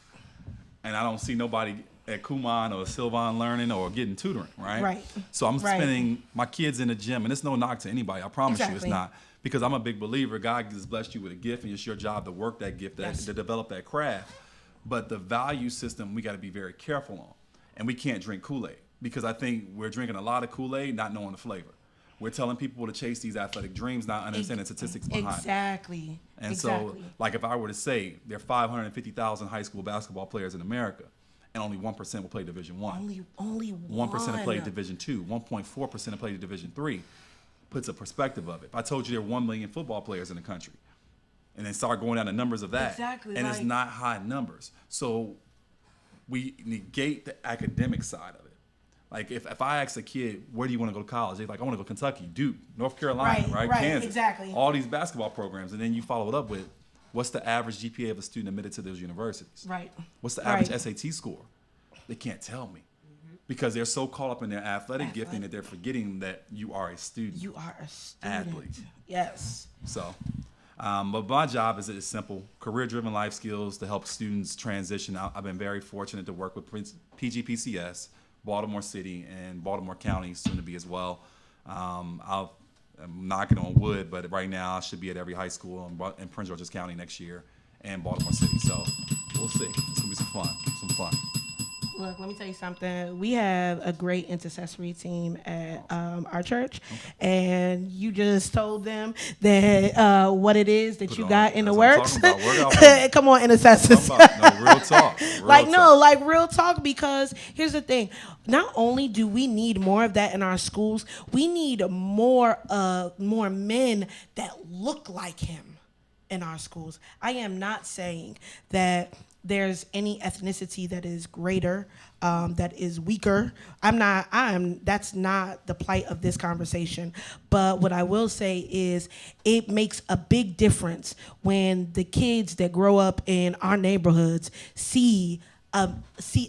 Speaker 6: and I don't see nobody at Kumon or Sylvan learning or getting tutoring, right?
Speaker 3: Right.
Speaker 6: So I'm spending my kids in the gym, and it's no knock to anybody, I promise you it's not, because I'm a big believer, God has blessed you with a gift, and it's your job to work that gift, to develop that craft. But the value system we got to be very careful on, and we can't drink Kool-Aid, because I think we're drinking a lot of Kool-Aid, not knowing the flavor. We're telling people to chase these athletic dreams, not understanding statistics behind it.
Speaker 3: Exactly.
Speaker 6: And so, like if I were to say there are 550,000 high school basketball players in America, and only 1% will play Division I.
Speaker 3: Only
Speaker 6: 1% will play Division II. 1.4% will play Division III. Puts a perspective of it. If I told you there are 1 million football players in the country, and then start going down the numbers of that, and it's not high numbers. So we negate the academic side of it. Like if I ask a kid, where do you want to go to college? They're like, I want to go Kentucky, Duke, North Carolina, right? Kansas.
Speaker 3: Exactly.
Speaker 6: All these basketball programs. And then you follow it up with, what's the average GPA of a student admitted to those universities?
Speaker 3: Right.
Speaker 6: What's the average SAT score? They can't tell me. Because they're so caught up in their athletic gifting that they're forgetting that you are a student.
Speaker 3: You are a student.
Speaker 6: Athlete.
Speaker 3: Yes.
Speaker 6: So, but my job is simple, career-driven life skills to help students transition. I've been very fortunate to work with PGPCS, Baltimore City, and Baltimore County, soon to be as well. I'm knocking on wood, but right now I should be at every high school in Prince George's County next year and Baltimore City. So we'll see. It's going to be some fun.
Speaker 3: Look, let me tell you something. We have a great intercessory team at our church, and you just told them that what it is that you got in the works. Come on, intercessors.
Speaker 6: No, real talk.
Speaker 3: Real talk. Because here's the thing: not only do we need more of that in our schools, we need more men that look like him in our schools. I am not saying that there's any ethnicity that is greater, that is weaker. That's not the plight of this conversation. But what I will say is it makes a big difference when the kids that grow up in our neighborhoods see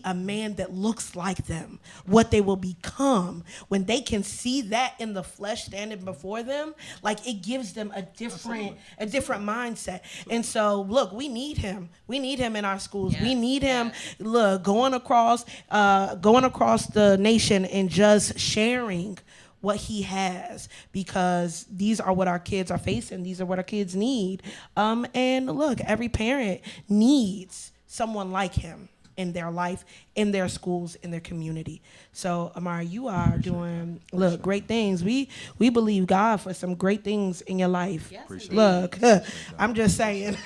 Speaker 3: a man that looks like them, what they will become. When they can see that in the flesh standing before them, like it gives them a different mindset. And so, look, we need him. We need him in our schools. Yes. We need him, look, going across the nation and just sharing what he has, because these are what our kids are facing. These are what our kids need. And look, every parent needs someone like him in their life, in their schools, in their community. So, Omari, you are doing great things. We believe God for some great things in your life. Yes, look, I'm just saying.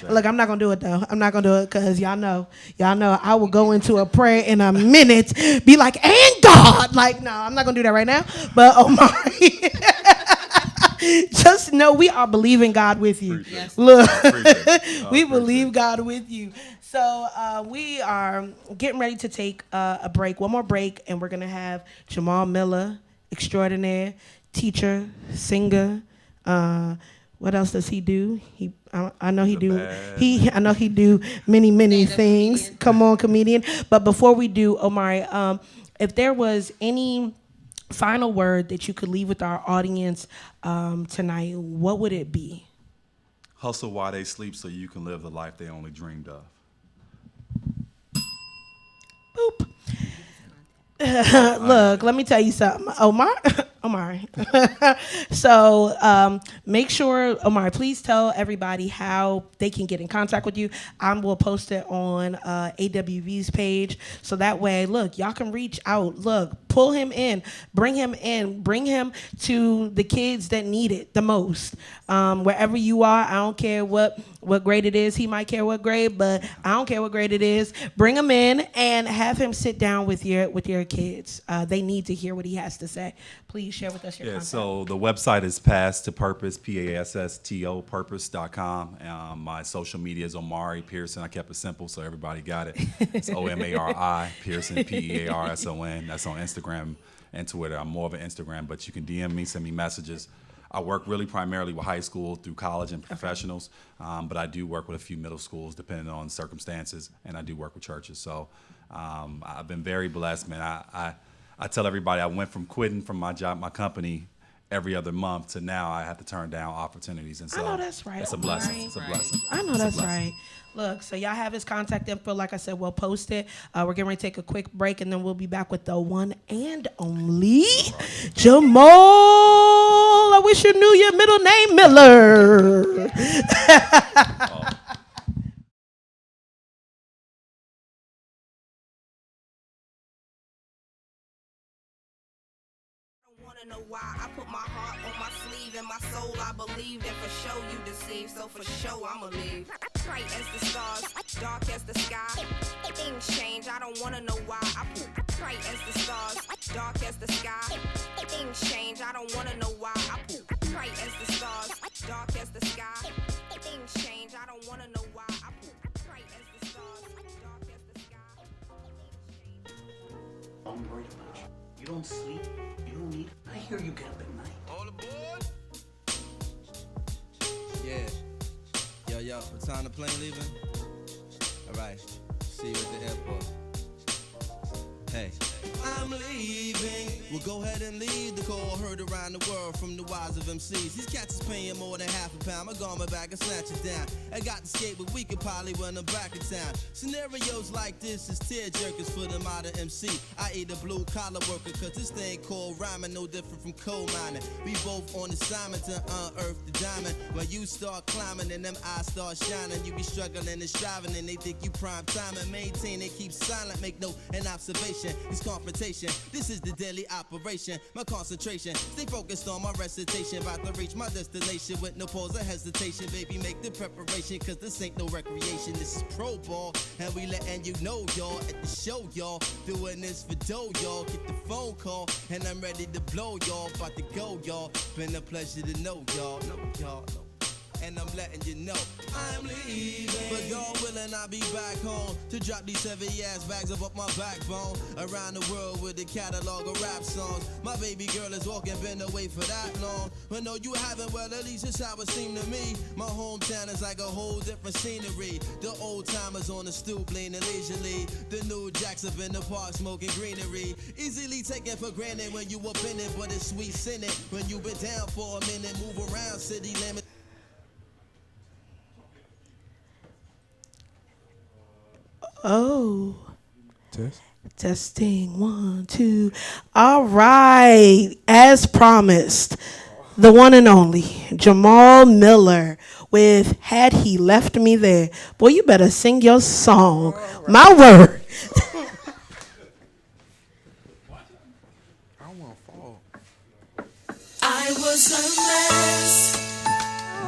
Speaker 3: Look, I'm not gonna do it though. I'm not gonna do it because y'all know I will go into a prayer in a minute, be like, and God, like, no, I'm not gonna do that right now. But Omari. Just know we are believing God with you. Yes. Look, we believe God with you. So we are getting ready to take a break, one more break, and we're gonna have Jamaal Miller, extraordinaire, teacher, singer. What else does he do? I know he do many things. Comedian. Come on, comedian. But before we do, Omari, if there was any final word that you could leave with our audience tonight, what would it be?
Speaker 6: Hustle while they sleep so you can live the life they only dreamed of.
Speaker 3: Boop. Look, let me tell you something, Omari. So make sure, Omari, please tell everybody how they can get in contact with you. I will post it on AWV's page, so that way, look, y'all can reach out. Look, pull him in, bring him to the kids that need it the most. Wherever you are, I don't care what grade it is. He might care what grade, but I don't care what grade it is. Bring him in and have him sit down with your kids. They need to hear what he has to say. Please share with us your contact.
Speaker 6: So the website is Pass to Purpose, PASSTO Purpose.com. My social media is Omari Pearson. I kept it simple so everybody got it. It's Omari Pearson, Pearson. That's on Instagram and Twitter. I'm more of an Instagram, but you can DM me, send me messages. I work really primarily with high school through college and professionals, but I do work with a few middle schools depending on circumstances, and I do work with churches. So I've been very blessed, man. I tell everybody I went from quitting from my job, my company, every other month to now I have to turn down opportunities. And so
Speaker 3: I know that's right.
Speaker 6: It's a blessing. It's a blessing.
Speaker 3: I know that's right. Look, so y'all have his contact info. Like I said, we'll post it. We're getting ready to take a quick break, and then we'll be back with the one and only Jamaal. I wish you knew your middle name, Miller.
Speaker 5: Know why I put my heart on my sleeve and my soul I believe that for sure you deceive, so for sure I'ma leave. Bright as the stars, dark as the sky. Things change, I don't wanna know why. I put bright as the stars, dark as the sky. Things change, I don't wanna know why. I put bright as the stars, dark as the sky. Things change, I don't wanna know why. I put bright as the stars, dark as the sky.
Speaker 7: I'm worried about you. You don't sleep. You don't eat. I hear you get up at night.
Speaker 8: All aboard? Yeah. Yo, what time the plane leaving? All right. See you at the airport. Hey. I'm leaving. We'll go ahead and leave the call heard around the world from the wise of MCs. These cats is paying more than half a pound. I got my bag and snatch it down. I got to skate, but we could probably when I'm back in town. Scenarios like this is tear jerkers for the modern MC. I eat a blue collar worker cause this thing called rhyming no different from coal mining. We both on assignment to unearth the diamond. When you start climbing and them eyes start shining, you be struggling and striving and they think you prime time and maintain and keep silent, make no an observation. It's confrontation. This is the daily operation. My concentration, stay focused on my recitation. About to reach my destination with no pause or hesitation. Baby, make the preparation, cause this ain't no recreation. This is pro ball, and we letting you know, y'all, at the show, y'all. Doing this for dough, y'all. Get the phone call, and I'm ready to blow, y'all. About to go, y'all. Been a pleasure to know, y'all. And I'm letting you know I'm leaving. But God willing, I'll be back home to drop these heavy ass bags up my backbone. Around the world with a catalog of rap songs. My baby girl is walking, been away for that long. But no, you haven't, well, at least it's how it seemed to me. My hometown is like a whole different scenery. The old timers on the stoop leaning leisurely. The new jacks up in the park smoking greenery. Easily taken for granted when you up in it, but it's sweet sinning when you been down for a minute. Move around city limits.
Speaker 3: Oh. Testing 1, 2. All right. As promised, the one and only Jamaal Miller with Had He Left Me There. Boy, you better sing your song. Right. My word.
Speaker 9: I want to fall.
Speaker 10: I was a mess.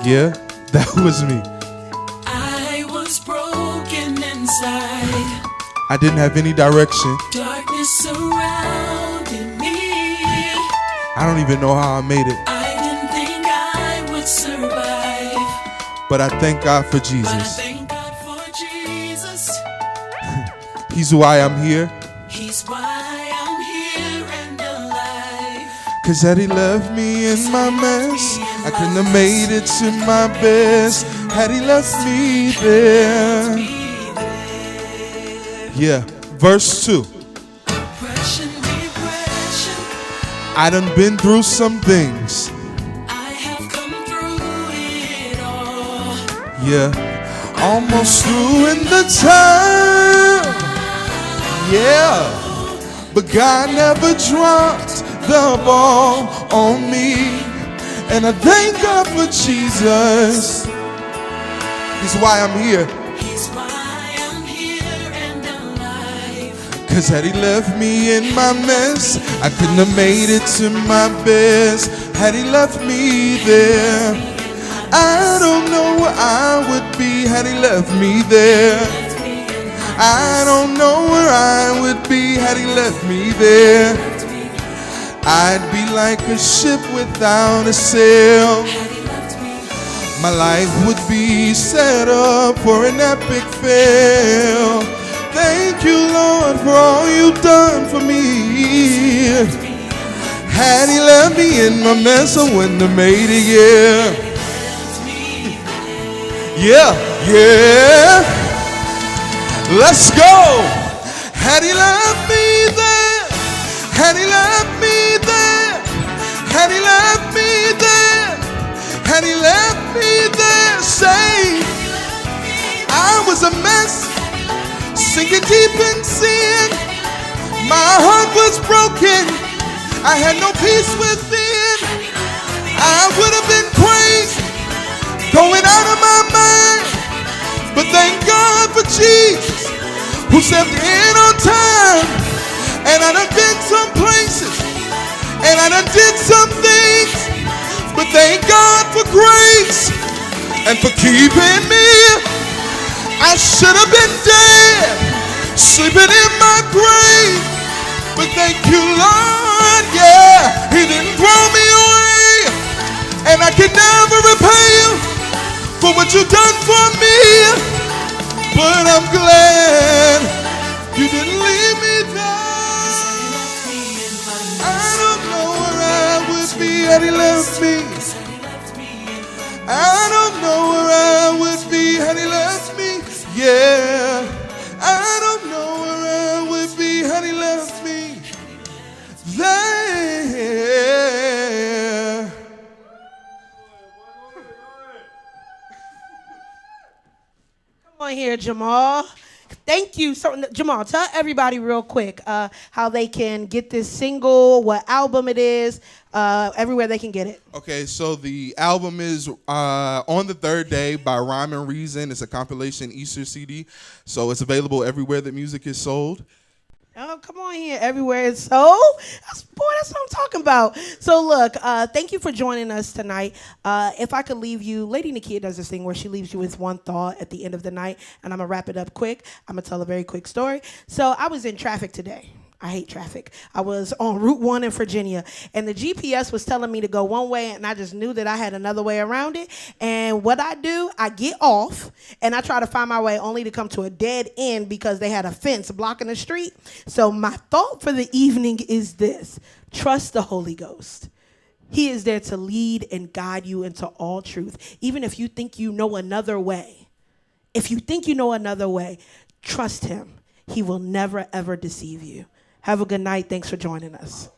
Speaker 9: Yeah, that was me.
Speaker 10: I was broken inside.
Speaker 9: I didn't have any direction.
Speaker 10: Darkness surrounded me.
Speaker 9: I don't even know how I made it.
Speaker 10: I didn't think I would survive.
Speaker 9: But I thank God for Jesus.
Speaker 10: But I thank God for Jesus.
Speaker 9: He's why I'm here.
Speaker 10: He's why I'm here and alive.
Speaker 9: Cause had he left me in my mess, I couldn't have made it to my best. Had he left me there. Yeah, verse 2.
Speaker 10: Oppression, depression.
Speaker 9: I done been through some things.
Speaker 10: I have come through it all.
Speaker 9: Yeah, almost through in the time. Yeah, but God never dropped the ball on me. And I thank God for Jesus. He's why I'm here.
Speaker 10: He's why I'm here and alive.
Speaker 9: Cause had he left me in my mess, I couldn't have made it to my best. Had he left me there, I don't know where I would be. Had he left me there, I don't know where I would be. Had he left me there, I'd be like a ship without a sail. My life would be set up for an epic fail. Thank you, Lord, for all you've done for me. Had he left me in my mess, I wouldn't have made it, yeah. Yeah. Let's go. Had he left me there, had he left me there, had he left me there, had he left me there, say, I was a mess, sinking deep in sin. My heart was broken, I had no peace within. I would have been crazy, going out of my mind. But thank God for Jesus, who stepped in on time. And I done been some places, and I done did some things. But thank God for grace and for keeping me. I should have been dead, sleeping in my grave. But thank you, Lord, yeah, he didn't throw me away. And I can never repay you for what you've done for me. But I'm glad you didn't leave me there. I don't know where I would be had he left me. I don't know where I would be had he left me. Yeah, I don't know where I would be had he left me there.
Speaker 3: Come on here, Jamaal. Thank you. So, Jamaal, tell everybody real quick how they can get this single, what album it is, everywhere they can get it.
Speaker 9: Okay, so the album is On the Third Day by Rhyme and Reason. It's a compilation Easter CD, so it's available everywhere that music is sold.
Speaker 3: Oh, come on here. Everywhere it's so. That's what I'm talking about. So, look, thank you for joining us tonight. If I could leave you, Lady Nakia does this thing where she leaves you with one thought at the end of the night, and I'm going to wrap it up quick. I'm going to tell a very quick story. So, I was in traffic today. I hate traffic. I was on Route 1 in Virginia, and the GPS was telling me to go one way, and I just knew that I had another way around it. And what I do, I get off, and I try to find my way only to come to a dead end because they had a fence blocking the street. So my thought for the evening is this: trust the Holy Ghost. He is there to lead and guide you into all truth. Even if you think you know another way, trust him. He will never, ever deceive you. Have a good night. Thanks for joining us.